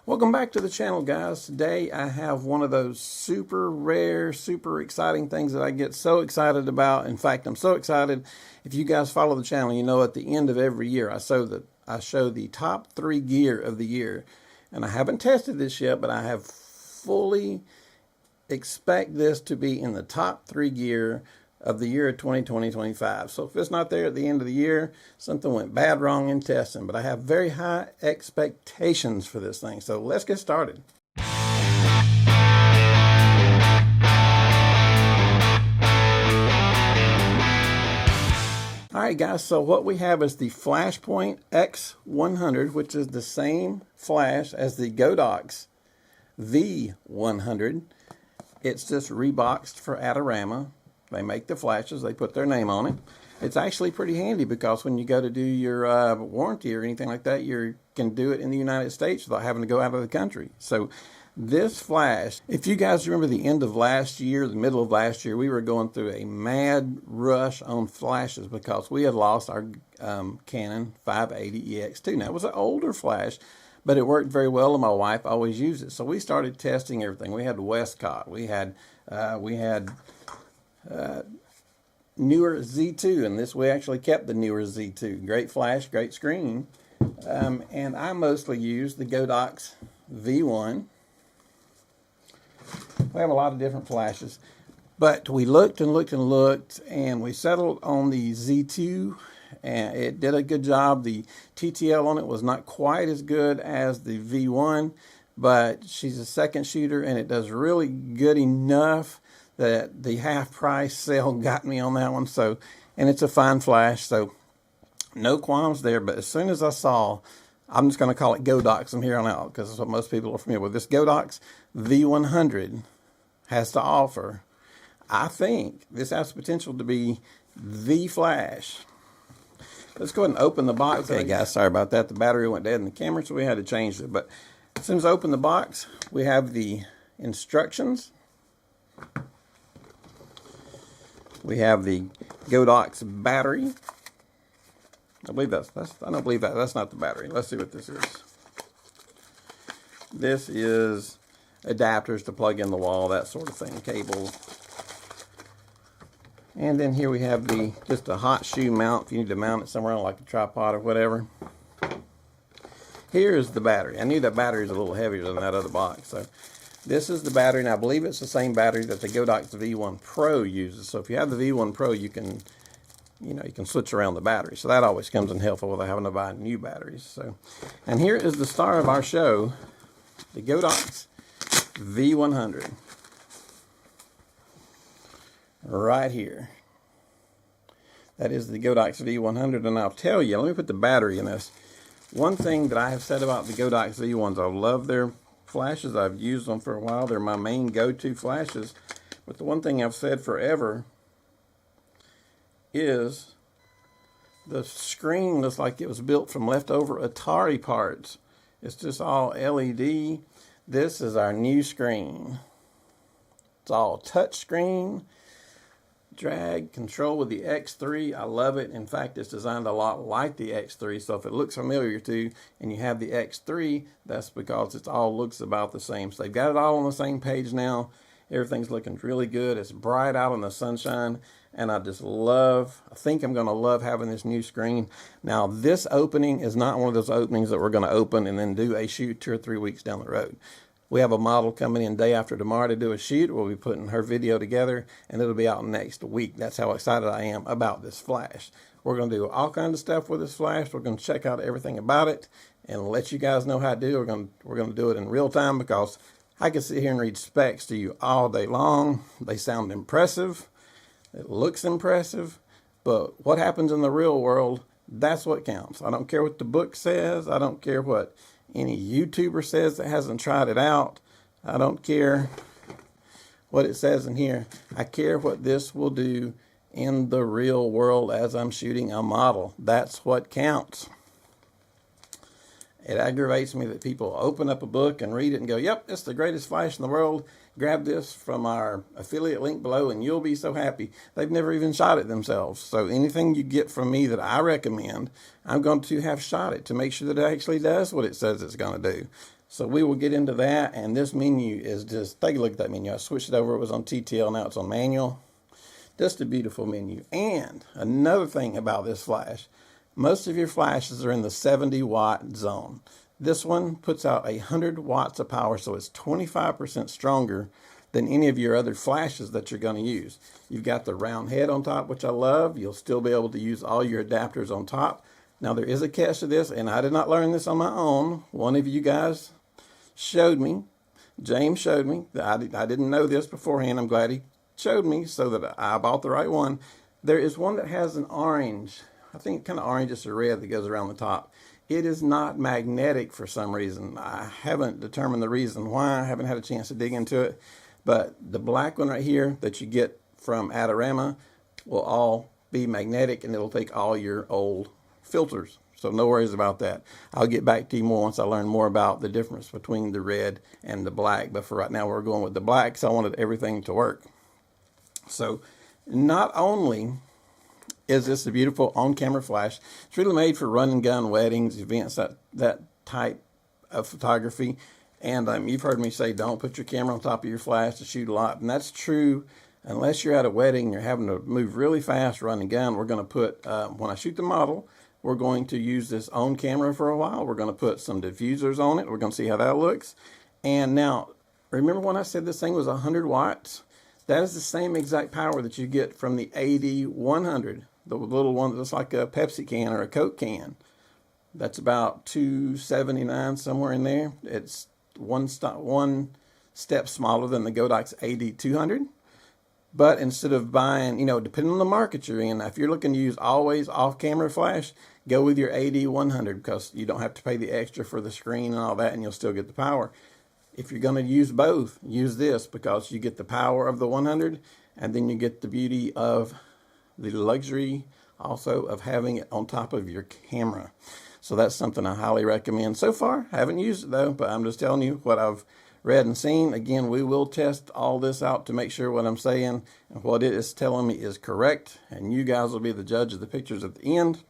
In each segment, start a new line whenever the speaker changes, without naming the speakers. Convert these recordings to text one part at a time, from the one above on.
Welcome back to the channel, guys. Today I have one of those super rare, super exciting things that I get so excited about. In fact, I'm so excited. If you guys follow the channel, you know at the end of every year I show the top 3 gear of the year. And I haven't tested this yet, but I have fully expect this to be in the top 3 gear of the year of 2020-25. So if it's not there at the end of the year, something went bad wrong in testing. But I have very high expectations for this thing. So let's get started. Alright guys, so what we have is the Flashpoint X100, which is the same flash as the Godox V100. It's just reboxed for Adorama. They make the flashes, they put their name on it. It's actually pretty handy because when you go to do your warranty or anything like that, you can do it in the United States without having to go out of the country. So this flash, if you guys remember the end of last year, the middle of last year, we were going through a mad rush on flashes because we had lost our Canon 580 EX2. Now it was an older flash, but it worked very well and my wife always used it. So we started testing everything. We had Westcott, we had newer Z2, and we actually kept the newer Z2. Great flash, great screen. And I mostly use the Godox V1. We have a lot of different flashes, but we looked and looked and looked, and we settled on the Z2, and it did a good job. The TTL on it was not quite as good as the V1, but she's a second shooter, and it does really good enough that the half price sale got me on that one. So, and it's a fine flash, so no qualms there. But as soon as I saw, I'm just going to call it Godox from here on out because that's what most people are familiar with. This Godox V100 has to offer. I think this has the potential to be the flash. Let's go ahead and open the box. Okay, guys, sorry about that. The battery went dead in the camera, so we had to change it. But as soon as I open the box, we have the instructions. We have the Godox battery. I believe I don't believe that's not the battery. Let's see what this is. This is adapters to plug in the wall, that sort of thing, cables. And then here we have just a hot shoe mount if you need to mount it somewhere like a tripod or whatever. Here's the battery. I knew that battery is a little heavier than that other box. So this is the battery, and I believe it's the same battery that the Godox V1 Pro uses. So if you have the V1 Pro, you can switch around the battery. So that always comes in helpful without having to buy new batteries. So, and here is the star of our show, the Godox V100. Right here. That is the Godox V100, and I'll tell you, let me put the battery in this. One thing that I have said about the Godox V1s, I love their flashes. I've used them for a while. They're my main go-to flashes. But the one thing I've said forever is the screen looks like it was built from leftover Atari parts. It's just all LED. This is our new screen. It's all touch screen. Drag control with the X3. I love it. In fact, it's designed a lot like the X3, so if it looks familiar to you and you have the X3, that's because it all looks about the same. So they've got it all on the same page now. Everything's looking really good. It's bright out in the sunshine, and I think I'm going to love having this new screen. Now, this opening is not one of those openings that we're going to open and then do a shoot 2 or 3 weeks down the road. We have a model coming in day after tomorrow to do a shoot. We'll be putting her video together, and it'll be out next week. That's how excited I am about this flash. We're going to do all kinds of stuff with this flash. We're going to check out everything about it and let you guys know how to do it. We're going to do it in real time because I can sit here and read specs to you all day long. They sound impressive. It looks impressive. But what happens in the real world, that's what counts. I don't care what the book says. I don't care what any YouTuber says that hasn't tried it out. I don't care what it says in here. I care what this will do in the real world as I'm shooting a model. That's what counts. It aggravates me that people open up a book and read it and go, yep, it's the greatest flash in the world. Grab this from our affiliate link below and you'll be so happy. They've never even shot it themselves. So anything you get from me that I recommend, I'm going to have shot it to make sure that it actually does what it says it's going to do. So we will get into that, and this menu is just, take a look at that menu. I switched it over, it was on TTL, now it's on manual. Just a beautiful menu. And another thing about this flash, most of your flashes are in the 70 watt zone. This one puts out 100 watts of power, so it's 25% stronger than any of your other flashes that you're going to use. You've got the round head on top, which I love. You'll still be able to use all your adapters on top. Now there is a catch to this, and I did not learn this on my own. One of you guys showed me, James showed me. I didn't know this beforehand. I'm glad he showed me so that I bought the right one. There is one that has an orange, I think kind of orangish or red, that goes around the top. It is not magnetic for some reason. I haven't determined the reason why. I haven't had a chance to dig into it. But the black one right here that you get from Adorama will all be magnetic, and it'll take all your old filters. So no worries about that. I'll get back to you more once I learn more about the difference between the red and the black. But for right now, we're going with the black, so I wanted everything to work. So not only is this a beautiful on-camera flash, it's really made for run and gun weddings, events, that type of photography. And you've heard me say, don't put your camera on top of your flash to shoot a lot. And that's true unless you're at a wedding, you're having to move really fast, run and gun. We're going to put, when I shoot the model, we're going to use this on camera for a while. We're going to put some diffusers on it. We're going to see how that looks. And now, remember when I said this thing was 100 watts? That is the same exact power that you get from the AD100, the little one that's like a Pepsi can or a Coke can. That's about $279, somewhere in there. It's one step smaller than the Godox AD200. But instead of buying, depending on the market you're in, if you're looking to use always off-camera flash, go with your AD100 because you don't have to pay the extra for the screen and all that, and you'll still get the power. If you're going to use both, use this because you get the power of the 100, and then you get the beauty of the luxury also of having it on top of your camera. So that's something I highly recommend. So far, I haven't used it though, but I'm just telling you what I've read and seen. Again, we will test all this out to make sure what I'm saying and what it is telling me is correct, and you guys will be the judge of the pictures at the end.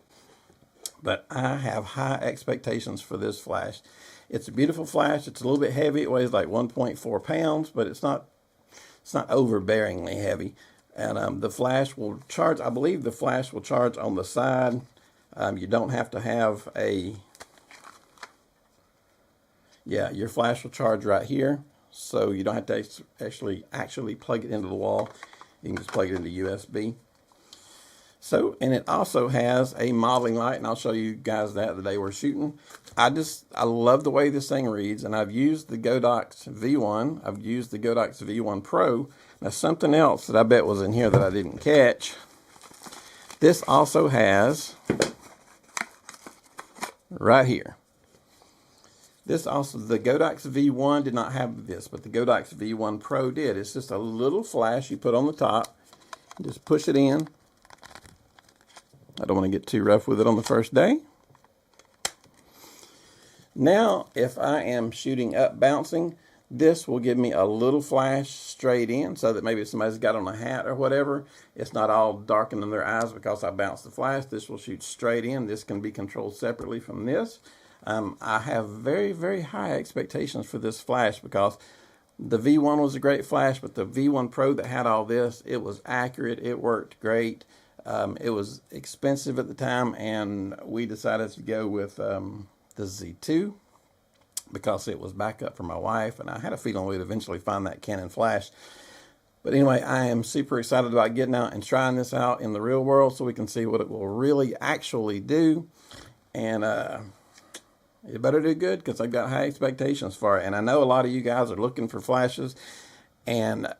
But I have high expectations for this flash. It's a beautiful flash. It's a little bit heavy. It weighs like 1.4 pounds, but it's not overbearingly heavy. And the flash will charge, I believe the flash will charge on the side. You don't have to have your flash will charge right here. So you don't have to actually plug it into the wall. You can just plug it into USB. So, and it also has a modeling light, and I'll show you guys that the day we're shooting. I love the way this thing reads, and I've used the Godox V1. I've used the Godox V1 Pro. Now, something else that I bet was in here that I didn't catch. This also has, right here. This also, the Godox V1 did not have this, but the Godox V1 Pro did. It's just a little flash you put on the top. Just push it in. I don't want to get too rough with it on the first day. Now, if I am shooting up bouncing, this will give me a little flash straight in so that maybe if somebody's got on a hat or whatever, it's not all darkening their eyes because I bounced the flash. This will shoot straight in. This can be controlled separately from this. I have very, very high expectations for this flash because the V1 was a great flash, but the V1 Pro that had all this, it was accurate. It worked great. It was expensive at the time, and we decided to go with the Z2 because it was backup for my wife, and I had a feeling we'd eventually find that Canon flash. But anyway, I am super excited about getting out and trying this out in the real world so we can see what it will really actually do. And it better do good because I've got high expectations for it. And I know a lot of you guys are looking for flashes, and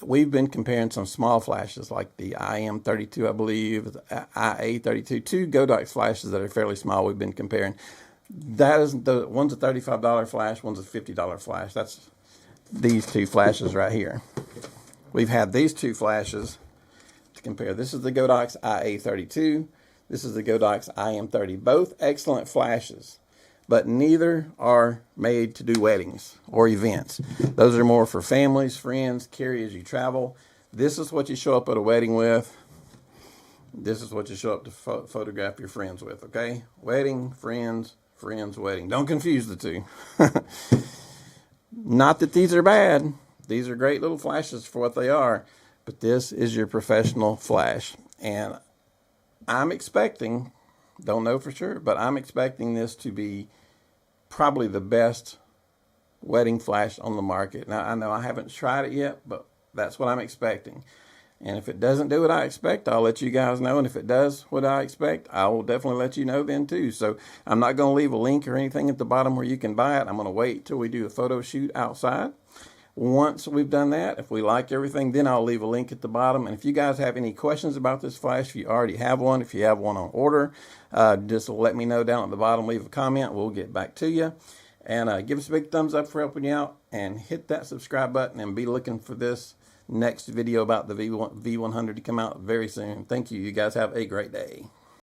we've been comparing some small flashes like the IM32, I believe, the IA32, two Godox flashes that are fairly small we've been comparing. That is, one's a $35 flash, one's a $50 flash. That's these two flashes right here. We've had these two flashes to compare. This is the Godox IA32. This is the Godox IM30. Both excellent flashes, but neither are made to do weddings or events. Those are more for families, friends, carry as you travel. This is what you show up at a wedding with. This is what you show up to photograph your friends with, okay? Wedding, friends, friend's wedding. Don't confuse the two. Not that these are bad. These are great little flashes for what they are. But this is your professional flash. And I'm expecting, don't know for sure, but I'm expecting this to be probably the best wedding flash on the market. Now, I know I haven't tried it yet, but that's what I'm expecting. And if it doesn't do what I expect, I'll let you guys know. And if it does what I expect, I will definitely let you know then too. So I'm not going to leave a link or anything at the bottom where you can buy it. I'm going to wait till we do a photo shoot outside. Once we've done that, if we like everything, then I'll leave a link at the bottom. And if you guys have any questions about this flash, if you already have one, if you have one on order, just let me know down at the bottom. Leave a comment. We'll get back to you. And give us a big thumbs up for helping you out. And hit that subscribe button and be looking for this next video about the V100 to come out very soon. Thank you. You guys have a great day.